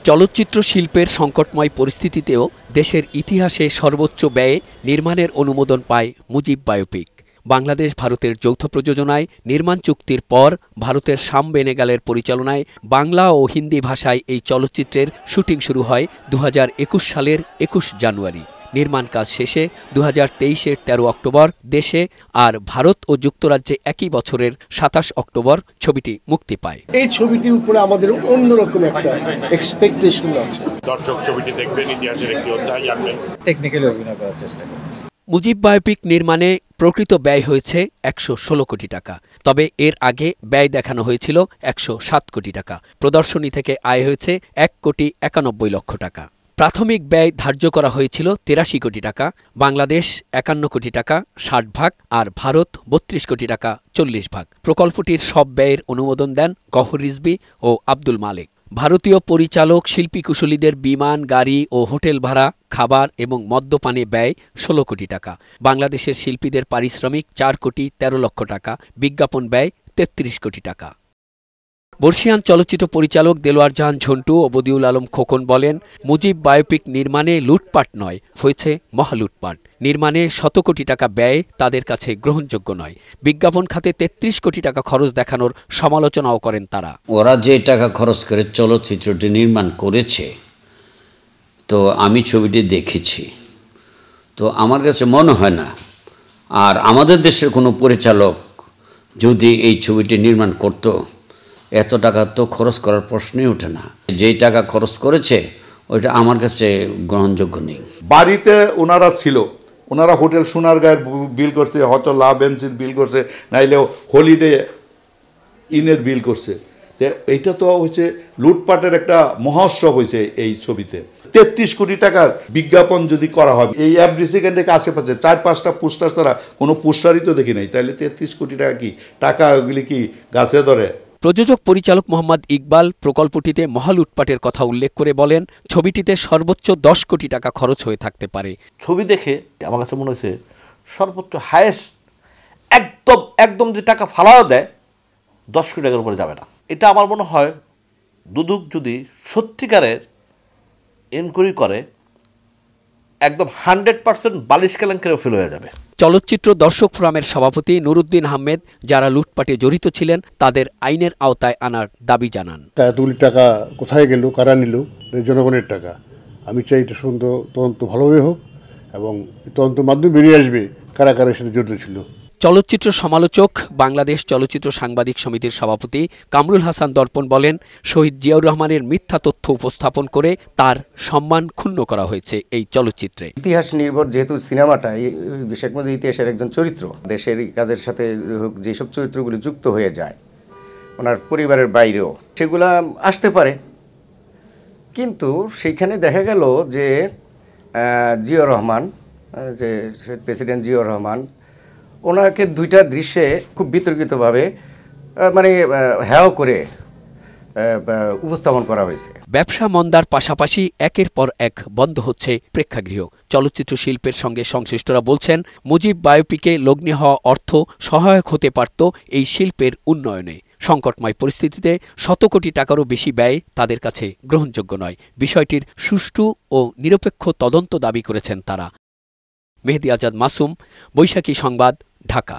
চলচ্চিত্র শিল্পের সংকটময় পরিস্থিতিতেও দেশের ইতিহাসে সর্বোচ্চ ব্যয়ে নির্মাণের অনুমোদন পায় মুজিব বায়োপিক। বাংলাদেশ ভারতের যৌথ প্রযোজনায় নির্মাণ চুক্তির পর ভারতের শাম বেনেগালের পরিচালনায় বাংলা ও হিন্দি ভাষায় এই চলচ্চিত্রের শুটিং শুরু হয় ২০২১ সালের ২১ জানুয়ারি। নির্মাণ কাজ শেষে ২০২৩-এর ১৩ অক্টোবর দেশে আর ভারত ও যুক্তরাজ্যে একই বছরের ২৭ অক্টোবর ছবিটি মুক্তি পায়। এই ছবিটির উপরে আমাদের অন্যরকম একটা এক্সপেকটেশন আছে। দর্শক ছবিটি দেখবেন, ইতিহাসের একটি অধ্যায় জানবেন। টেকনিক্যালি অভিনয় করার চেষ্টা করছি। মুজিব বায়োপিক নির্মাণে প্রকৃত ব্যয় হয়েছে ১১৬ কোটি টাকা। তবে এর আগে ব্যয় দেখানো হয়েছিল ১০৭ কোটি টাকা। প্রদর্শনী থেকে আয় হয়েছে ১,৯১,০০,০০০ টাকা। প্রাথমিক ব্যয় ধার্য করা হয়েছিল ৮৩ কোটি টাকা, বাংলাদেশ ৫১ কোটি টাকা ৬০ ভাগ আর ভারত ৩২ কোটি টাকা ৪০ ভাগ। প্রকল্পটির সব ব্যয়ের অনুমোদন দেন গওহর রিজভী ও আব্দুল মালেক। ভারতীয় পরিচালক শিল্পী কুশলীদের বিমান, গাড়ি ও হোটেল ভাড়া, খাবার এবং মদ্যপানে ব্যয় ১৬ কোটি টাকা। বাংলাদেশের শিল্পীদের পারিশ্রমিক ৪,১৩,০০,০০০ টাকা। বিজ্ঞাপন ব্যয় ৩৩ কোটি টাকা। বর্ষিয়ান চলচ্চিত্র পরিচালক দেলোয়ার জাহান ঝন্টু ও বদিউল আলম খোকন বলেন, মুজিব বায়োপিক নির্মাণে লুটপাট নয়, হয়েছে মহালুটপাট। নির্মাণে ১০০ কোটি টাকা ব্যয় তাদের কাছে গ্রহণযোগ্য নয়। বিজ্ঞাপন খাতে ৩৩ কোটি টাকা খরচ দেখানোর সমালোচনাও করেন তারা। ওরা যে টাকা খরচ করে চলচ্চিত্রটি নির্মাণ করেছে, তো আমি ছবিটি দেখেছি, তো আমার কাছে মনে হয় না আর আমাদের দেশের কোনো পরিচালক যদি এই ছবিটি নির্মাণ করত, এত টাকা তো খরচ করার প্রশ্নই ওঠে না। যেই টাকা খরচ করেছে ওইটা আমার কাছে গ্রহণযোগ্য নেই। বাড়িতে ওনারা ছিল, ওনারা হোটেল সোনারগাঁয়ের বিল করছে, হয়তো লা বেনজিন বিল করছে, নাইলেও হলিডে ইনের বিল করছে। এইটা তো হচ্ছে লুটপাটের একটা মহোৎসব হয়েছে এই ছবিতে। ৩৩ কোটি টাকার বিজ্ঞাপন যদি করা হয়, এই এফডিসি থেকে আশেপাশে ৪-৫টা পোস্টার ছাড়া কোনো পোস্টারই তো দেখি নাই, তাহলে ৩৩ কোটি টাকা কি টাকা ওগুলি কি গাছে ধরে? প্রযোজক পরিচালক মোহাম্মদ ইকবাল প্রকল্পটিতে মহালুটপাটের কথা উল্লেখ করে বলেন, ছবিটিতে সর্বোচ্চ ১০ কোটি টাকা খরচ হয়ে থাকতে পারে। ছবি দেখে আমার কাছে মনে হয়েছে সর্বোচ্চ হায়েস্ট একদম যে টাকা ফালাও দেয় ১০ কোটি টাকার উপরে যাবে না। এটা আমার মনে হয় দুদক যদি সত্যিকারের এনকোয়ারি করে একদম 100% বালিশ কেলেঙ্কারিও ফেল হয়ে যাবে। চলচ্চিত্র দর্শক ফোরামের সভাপতি নুরুদ্দিন আহমেদ যারা লুটপাটে জড়িত ছিলেন তাদের আইনের আওতায় আনার দাবি জানান। এতগুলি টাকা কোথায় গেল, কারা নিল? জনগণের টাকা। আমি চাই এটা সুন্দর তদন্ত ভালোভাবে হোক এবং তদন্তের মাধ্যমে বেরিয়ে আসবে কারা কারা সাথে জড়িত ছিল। চলচ্চিত্র সমালোচক বাংলাদেশ চলচ্চিত্র সাংবাদিক সমিতির সভাপতি কামরুল হাসান দর্পণ বলেন, শহীদ জিয়াউর রহমানের মিথ্যা তথ্য উপস্থাপন করে তার সম্মান ক্ষুণ্ণ করা হয়েছে এই চলচ্চিত্রে। ইতিহাস নির্ভর যেহেতু সিনেমাটা শেখ মুজিব ইতিহাসের একজন চরিত্র, দেশের কাজের সাথে যেসব চরিত্রগুলি যুক্ত হয়ে যায় ওনার পরিবারের বাইরেও সেগুলা আসতে পারে, কিন্তু সেইখানে দেখা গেল যে জিয়াউর রহমান, যে প্রেসিডেন্ট জিয়াউর রহমান, ওনাকে দুইটা দৃশ্যে খুব বিতর্কিতভাবে মানে হেয় করে উপস্থাপন করা হয়েছে। ব্যবসা মন্দার পাশাপাশি একের পর এক বন্ধ হচ্ছে প্রেক্ষাগৃহ। চলচ্চিত্র শিল্পের সঙ্গে সংশ্লিষ্টরা বলছেন, মুজিব বায়োপিকে লগ্নি হওয়া অর্থ সহায়ক হতে পারত এই শিল্পের উন্নয়নে। সংকটময় পরিস্থিতিতে ১০০ কোটি টাকারও বেশি ব্যয় তাদের কাছে গ্রহণযোগ্য নয়। বিষয়টির সুষ্ঠু ও নিরপেক্ষ তদন্ত দাবি করেছেন তারা। মেহেদী আজাদ মাসুম, বৈশাখী সংবাদ, ঢাকা।